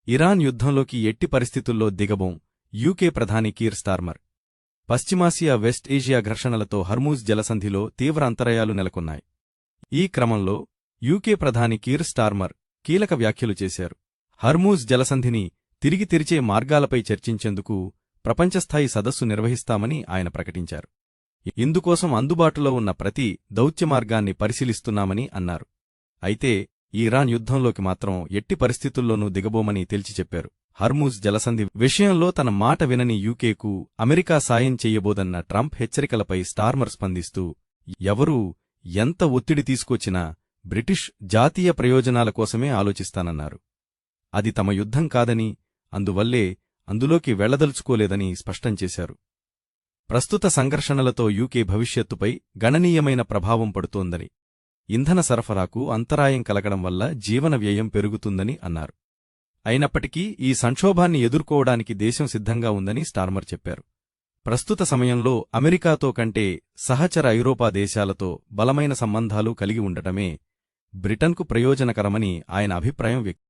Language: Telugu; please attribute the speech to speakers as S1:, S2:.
S1: ఇరాన్ యుద్ధంలోకి ఎట్టి పరిస్థితుల్లో దిగబోం యూకే ప్రధాని కీర్ స్టార్మర్. పశ్చిమాసియా వెస్ట్ ఏషియా ఘర్షణలతో హర్మూజ్ జలసంధిలో తీవ్ర అంతరాయాలు నెలకొన్నాయి. ఈ క్రమంలో యూకే ప్రధాని కీర్ స్టార్మర్ కీలక వ్యాఖ్యలు చేశారు. హర్మూజ్ జలసంధిని తిరిగి తెరిచే మార్గాలపై చర్చించేందుకు ప్రపంచస్థాయి సదస్సు నిర్వహిస్తామని ఆయన ప్రకటించారు. ఇందుకోసం అందుబాటులో ఉన్న ప్రతి దౌత్యమార్గాన్ని పరిశీలిస్తున్నామని అన్నారు. అయితే ఇరాన్ యుద్ధంలోకి మాత్రం ఎట్టి పరిస్థితుల్లోనూ దిగబోమని తేల్చి చెప్పారు. హర్మూజ్ జలసంధి విషయంలో తన మాట వినని యూకేకు అమెరికా సాయం చెయ్యబోదన్న ట్రంప్ హెచ్చరికలపై స్టార్మర్ స్పందిస్తూ, ఎవరూ ఎంత ఒత్తిడి తీసుకొచ్చినా బ్రిటిష్ జాతీయ ప్రయోజనాల కోసమే ఆలోచిస్తానన్నారు. అది తమ యుద్ధం కాదని, అందువల్లే అందులోకి వెళ్లదలుచుకోలేదని స్పష్టం చేశారు. ప్రస్తుత సంఘర్షణలతో యూకే భవిష్యత్తుపై గణనీయమైన ప్రభావం పడుతోందని, ఇంధన సరఫరాకు అంతరాయం కలగడం వల్ల జీవన వ్యయం పెరుగుతుందని అన్నారు. అయినప్పటికీ ఈ సంక్షోభాన్ని ఎదుర్కోవడానికి దేశం సిద్ధంగా ఉందని స్టార్మర్ చెప్పారు. ప్రస్తుత సమయంలో అమెరికాతో కంటే సహచర ఐరోపా దేశాలతో బలమైన సంబంధాలు కలిగి ఉండటమే బ్రిటన్కు ప్రయోజనకరమని ఆయన అభిప్రాయం వ్యక్తం